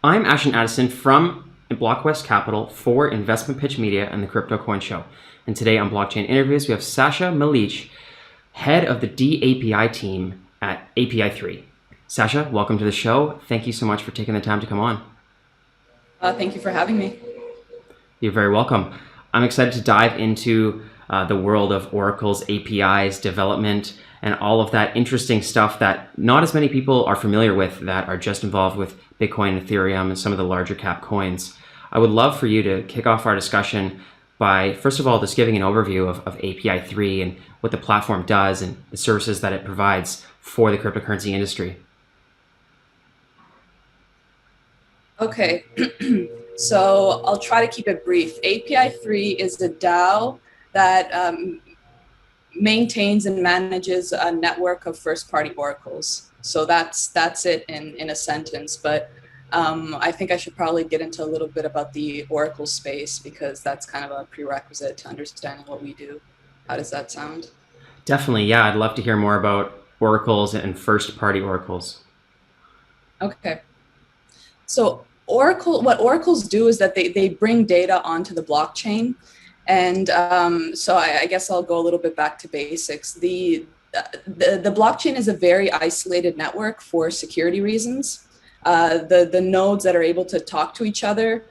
I'm Ashton Addison from Blockwest Capital for Investment Pitch Media and the Crypto Coin Show. And today on Blockchain Interviews, we have Saša Milić, head of the dAPI team at API3. Saša, welcome to the show. Thank you so much for taking the time to come on. Thank you for having me. You're very welcome. I'm excited to dive into the world of Oracle's APIs, development, and all of that interesting stuff that not as many people are familiar with that are just involved with Bitcoin, Ethereum, and some of the larger cap coins. I would love for you to kick off our discussion by, first of all, just giving an overview of API3 and what the platform does and the services that it provides for the cryptocurrency industry. Okay, so I'll try to keep it brief. API3 is a DAO that maintains and manages a network of first-party oracles. So that's it in a sentence. But I think I should probably get into a little bit about the Oracle space because that's kind of a prerequisite to understanding what we do. How does that sound? Definitely, yeah. I'd love to hear more about oracles and first-party oracles. Okay. So what oracles do is that they bring data onto the blockchain. And so I guess I'll go a little bit back to basics. The blockchain is a very isolated network for security reasons. The nodes that are able to talk to each other,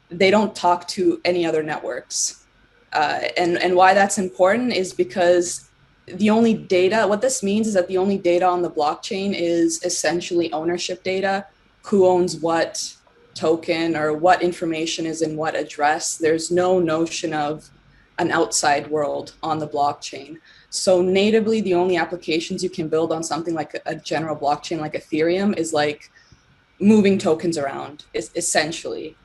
they don't talk to any other networks. And why that's important is because the only data, what this means is that the only data on the blockchain is essentially ownership data, who owns what token or what information is in what address. There's no notion of an outside world on the blockchain. So natively, the only applications you can build on something like a general blockchain like Ethereum is like moving tokens around, essentially.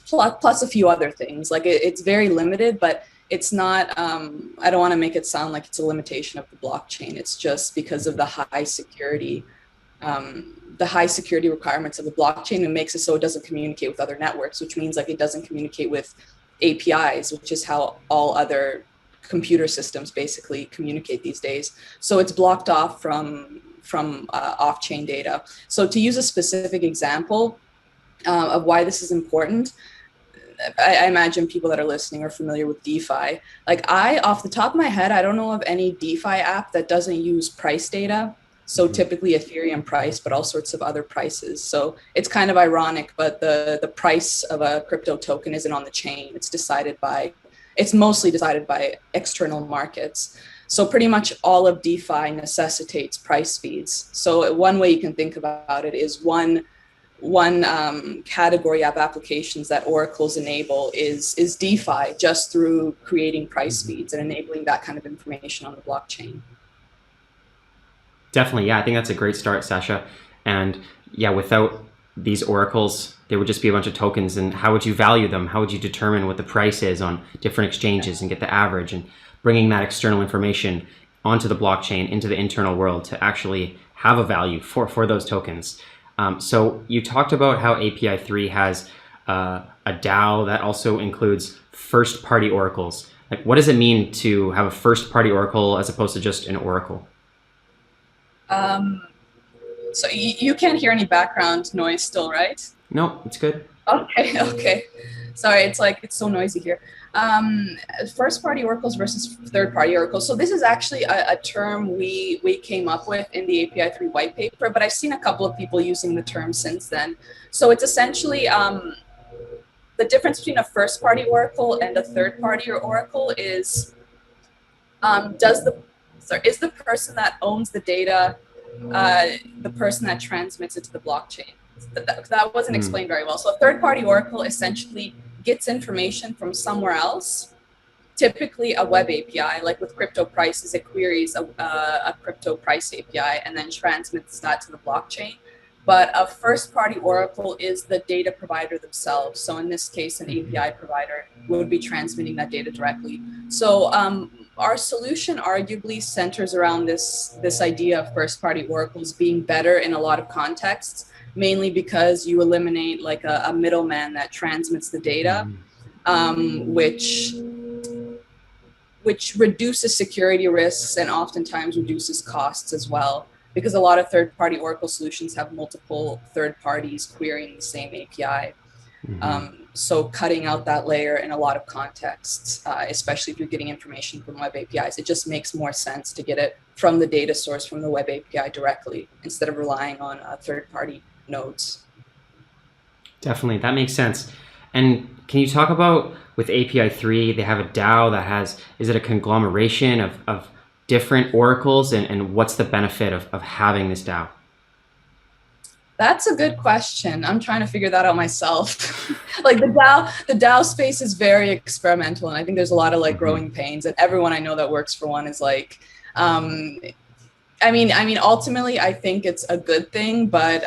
Plus a few other things. Like it's very limited, but it's not, I don't want to make it sound like it's a limitation of the blockchain. It's just because of the high security requirements of the blockchain. It makes it so it doesn't communicate with other networks, which means like it doesn't communicate with APIs, which is how all other computer systems basically communicate these days. So it's blocked off from off-chain data. So to use a specific example of why this is important, I imagine people that are listening are familiar with DeFi. Like off the top of my head, I don't know of any DeFi app that doesn't use price data. So typically Ethereum price, but all sorts of other prices. So it's kind of ironic, but the price of a crypto token isn't on the chain. It's mostly decided by external markets. So pretty much all of DeFi necessitates price feeds. So one way you can think about it is one category of applications that oracles enable is DeFi, just through creating price feeds and enabling that kind of information on the blockchain. Definitely, yeah. I think that's a great start, Saša. And yeah, without these oracles, there would just be a bunch of tokens. And how would you value them? How would you determine what the price is on different exchanges and get the average? And bringing that external information onto the blockchain, into the internal world to actually have a value for those tokens. So you talked about how API3 has a DAO that also includes first-party oracles. Like, what does it mean to have a first-party oracle as opposed to just an oracle? So you can't hear any background noise still, right? No, it's good. Okay. Sorry, it's so noisy here. First-party oracles versus third-party oracles. So this is actually a term we came up with in the API3 white paper, but I've seen a couple of people using the term since then. So it's essentially the difference between a first-party oracle and a third-party oracle is is the person that owns the data the person that transmits it to the blockchain? That wasn't explained very well. So a third-party oracle essentially gets information from somewhere else, typically a web API, like with crypto prices, it queries a crypto price API and then transmits that to the blockchain. But a first-party oracle is the data provider themselves. So in this case, an API provider would be transmitting that data directly. So our solution arguably centers around this idea of first-party oracles being better in a lot of contexts, mainly because you eliminate like a middleman that transmits the data, which reduces security risks and oftentimes reduces costs as well. because a lot of third-party Oracle solutions have multiple third parties querying the same API. So cutting out that layer in a lot of contexts, especially if you're getting information from web APIs, it just makes more sense to get it from the data source, from the web API directly, instead of relying on third-party nodes. Definitely, that makes sense. And can you talk about, with API3, they have a DAO that has, is it a conglomeration of different oracles, and what's the benefit of having this DAO? That's a good question. I'm trying to figure that out myself. Like the DAO space is very experimental, and I think there's a lot of like growing pains. And everyone I know that works for one is like, I mean, ultimately, I think it's a good thing. But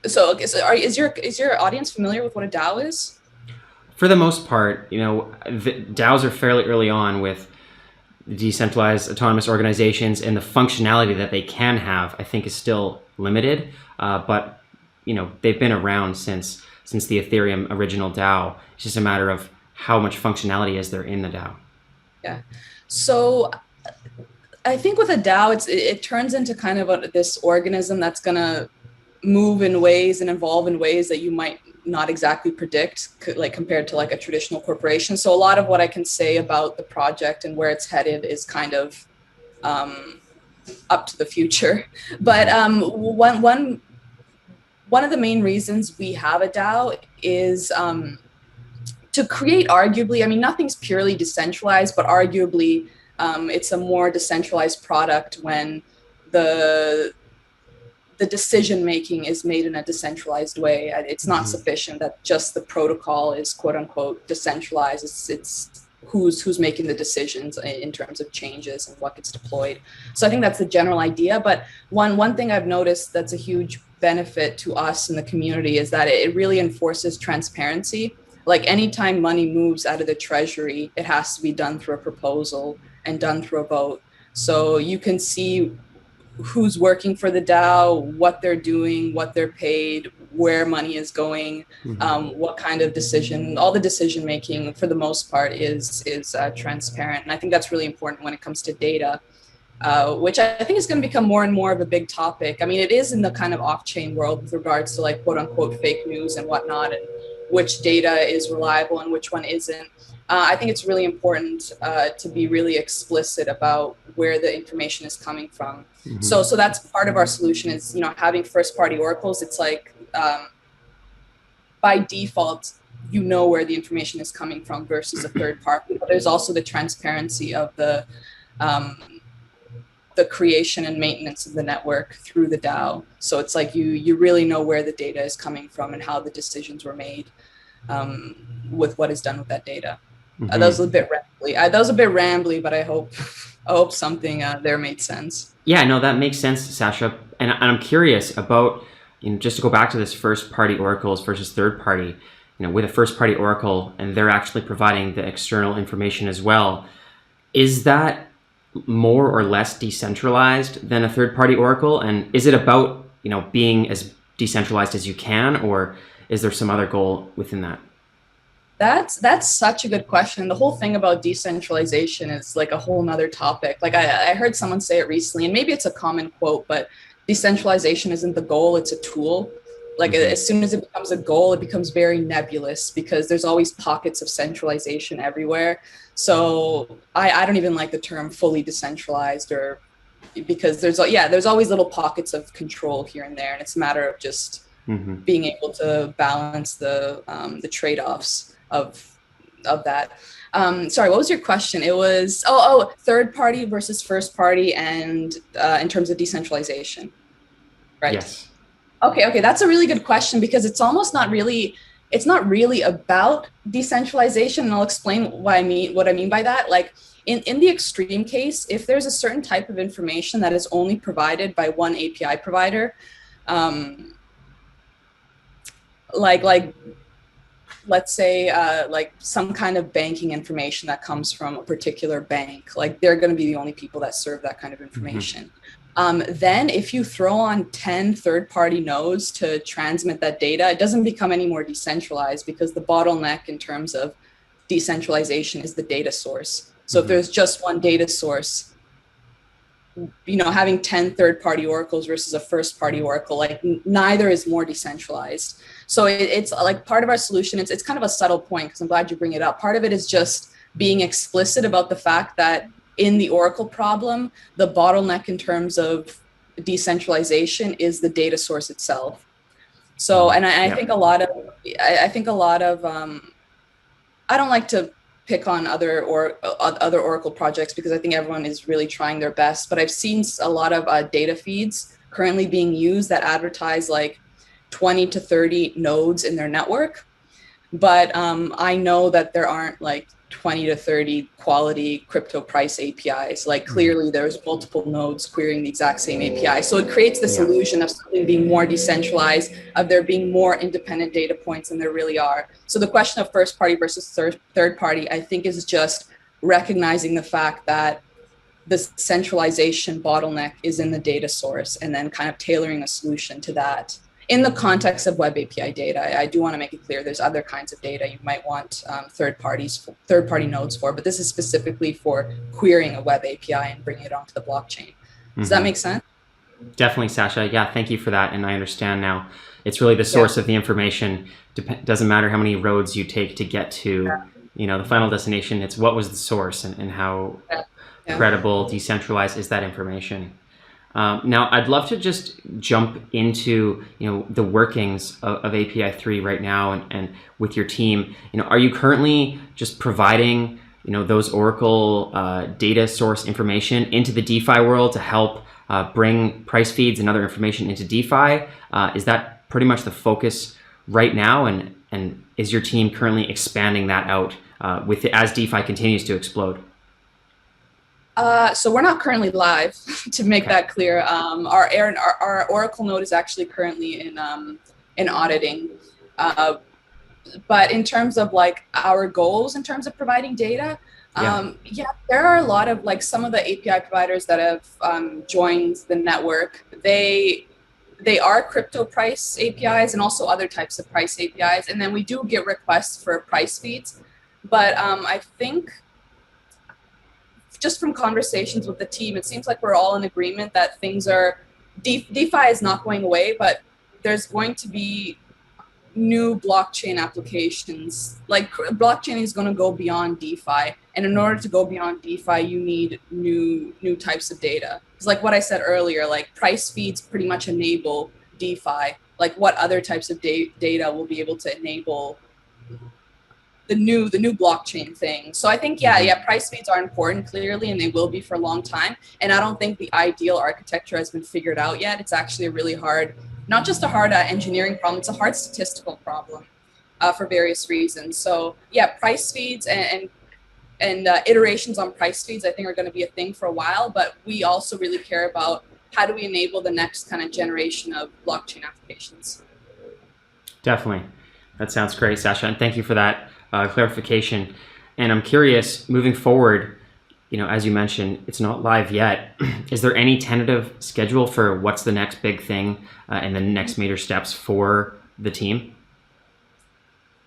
so is your audience familiar with what a DAO is? For the most part, you know, the DAOs are fairly early on with decentralized autonomous organizations, and the functionality that they can have, I think, is still limited. But you know, they've been around since the Ethereum original DAO. It's just a matter of how much functionality is there in the DAO. Yeah. So I think with a DAO, it turns into kind of this organism that's going to move in ways and evolve in ways that you might not exactly predict, like compared to like a traditional corporation. So a lot of what I can say about the project and where it's headed is kind of up to the future. But one of the main reasons we have a DAO is to create, arguably, I mean, nothing's purely decentralized, but arguably it's a more decentralized product when the decision-making is made in a decentralized way. It's not sufficient that just the protocol is quote unquote decentralized. It's who's making the decisions in terms of changes and what gets deployed. So I think that's the general idea. But one thing I've noticed that's a huge benefit to us in the community is that it really enforces transparency. Like anytime money moves out of the treasury, it has to be done through a proposal and done through a vote. So you can see who's working for the DAO, what they're doing, what they're paid, where money is going, what kind of decision, all the decision making for the most part is transparent. And I think that's really important when it comes to data, which I think is going to become more and more of a big topic. I mean, it is in the kind of off-chain world with regards to like quote unquote fake news and whatnot, and which data is reliable and which one isn't. I think it's really important to be really explicit about where the information is coming from. So that's part of our solution is, you know, having first-party oracles. It's like by default, you know where the information is coming from versus a third party. But there's also the transparency of the creation and maintenance of the network through the DAO. So it's like you really know where the data is coming from and how the decisions were made with what is done with that data. That was a bit rambly. But I hope something there made sense. Yeah, no, that makes sense, Sasha. And I'm curious about, you know, just to go back to this first-party oracles versus third-party. You know, with a first-party oracle, and they're actually providing the external information as well. Is that more or less decentralized than a third-party oracle? And is it about, you know, being as decentralized as you can, or is there some other goal within that? That's such a good question. The whole thing about decentralization is like a whole nother topic. Like I heard someone say it recently, and maybe it's a common quote, but decentralization isn't the goal, it's a tool. Like as soon as it becomes a goal, it becomes very nebulous because there's always pockets of centralization everywhere. So I don't even like the term fully decentralized, or because there's always little pockets of control here and there, and it's a matter of just being able to balance the trade-offs of that. Sorry, what was your question? It was third party versus first party, and in terms of decentralization, right? Yes. Okay, that's a really good question, because it's not really about decentralization, and I'll explain what I mean by that. Like in the extreme case, if there's a certain type of information that is only provided by one API provider, like let's say like some kind of banking information that comes from a particular bank, like they're going to be the only people that serve that kind of information. Then if you throw on 10 third-party nodes to transmit that data, it doesn't become any more decentralized, because the bottleneck in terms of decentralization is the data source. So if there's just one data source, having 10 third-party oracles versus a first-party oracle, like neither is more decentralized. So it's like part of our solution. It's kind of a subtle point, because I'm glad you bring it up. Part of it is just being explicit about the fact that in the oracle problem, the bottleneck in terms of decentralization is the data source itself. So, and I think a lot of, I don't like to pick on other Oracle projects, because I think everyone is really trying their best. But I've seen a lot of data feeds currently being used that advertise like 20 to 30 nodes in their network. But I know that there aren't like 20 to 30 quality crypto price APIs. Like clearly there's multiple nodes querying the exact same API. So it creates this illusion of something being more decentralized, of there being more independent data points than there really are. So the question of first party versus third party, I think, is just recognizing the fact that the centralization bottleneck is in the data source, and then kind of tailoring a solution to that. In the context of web API data, I do want to make it clear there's other kinds of data you might want third-party nodes for, but this is specifically for querying a web API and bringing it onto the blockchain. Does that make sense? Definitely, Saša. Yeah, thank you for that. And I understand now. It's really the source of the information. Doesn't matter how many roads you take to get to, the final destination. It's what was the source, and how credible, decentralized is that information. Now, I'd love to just jump into the workings of API3 right now, and with your team. Are you currently just providing those Oracle data source information into the DeFi world to help bring price feeds and other information into DeFi? Is that pretty much the focus right now, and is your team currently expanding that out as DeFi continues to explode? So we're not currently live, to make that clear. Our Oracle node is actually currently in auditing. But in terms of like our goals in terms of providing data, there are a lot of like some of the API providers that have joined the network. They are crypto price APIs and also other types of price APIs. And then we do get requests for price feeds. But I think, just from conversations with the team, it seems like we're all in agreement that things are, DeFi is not going away, but there's going to be new blockchain applications. Like blockchain is going to go beyond DeFi. And in order to go beyond DeFi, you need new types of data. It's like what I said earlier, like price feeds pretty much enable DeFi. Like what other types of data will be able to enable the new blockchain thing. So I think, price feeds are important, clearly, and they will be for a long time. And I don't think the ideal architecture has been figured out yet. It's actually a really hard, not just a hard engineering problem, it's a hard statistical problem for various reasons. So price feeds and iterations on price feeds, I think, are going to be a thing for a while, but we also really care about how do we enable the next kind of generation of blockchain applications. Definitely. That sounds great, Saša, and thank you for that clarification. And I'm curious, moving forward, as you mentioned, it's not live yet. Is there any tentative schedule for what's the next big thing and the next major steps for the team?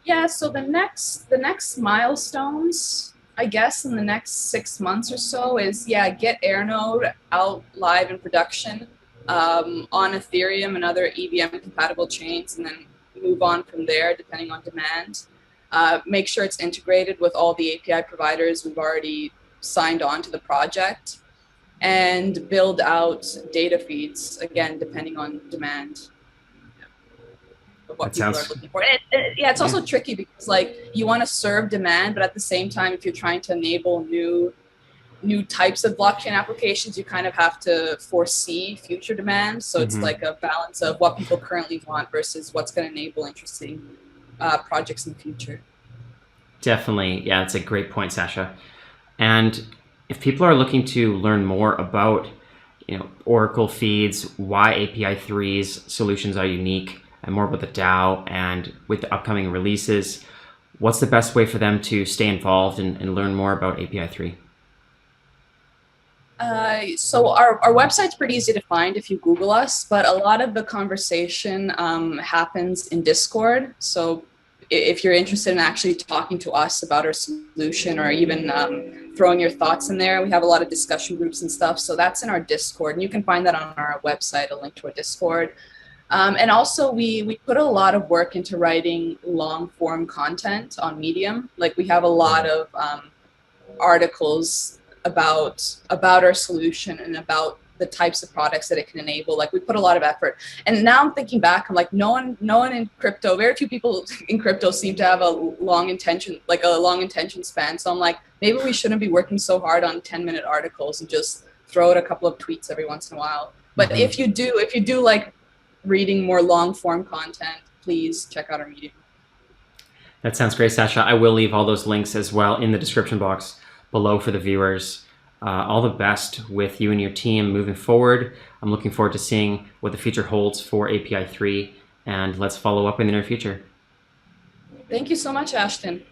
Yeah, so the next milestones, I guess, in the next 6 months or so is, get Airnode out live in production on Ethereum and other EVM compatible chains, and then move on from there depending on demand. Make sure it's integrated with all the API providers we've already signed on to the project, and build out data feeds, again, depending on demand. What people are looking for. It's also tricky because like you want to serve demand, but at the same time, if you're trying to enable new types of blockchain applications, you kind of have to foresee future demand. So it's like a balance of what people currently want versus what's going to enable interesting projects in the future. Definitely. Yeah, that's a great point, Saša. And if people are looking to learn more about Oracle feeds, why API3's solutions are unique, and more about the DAO and with the upcoming releases, what's the best way for them to stay involved and learn more about API3? So our website's pretty easy to find if you Google us, but a lot of the conversation happens in Discord. So if you're interested in actually talking to us about our solution, or even throwing your thoughts in there, we have a lot of discussion groups and stuff. So that's in our Discord, and you can find that on our website, a link to our Discord. And also we put a lot of work into writing long form content on Medium. Like we have a lot of articles about our solution and about the types of products that it can enable. Like we put a lot of effort. And now I'm thinking back, I'm like, no one in crypto, very few people in crypto seem to have a long attention span. So I'm like, maybe we shouldn't be working so hard on 10-minute articles and just throw out a couple of tweets every once in a while. But if you do like reading more long form content, please check out our Medium. That sounds great, Saša. I will leave all those links as well in the description box below for the viewers. All the best with you and your team moving forward. I'm looking forward to seeing what the future holds for API 3, and let's follow up in the near future. Thank you so much, Ashton.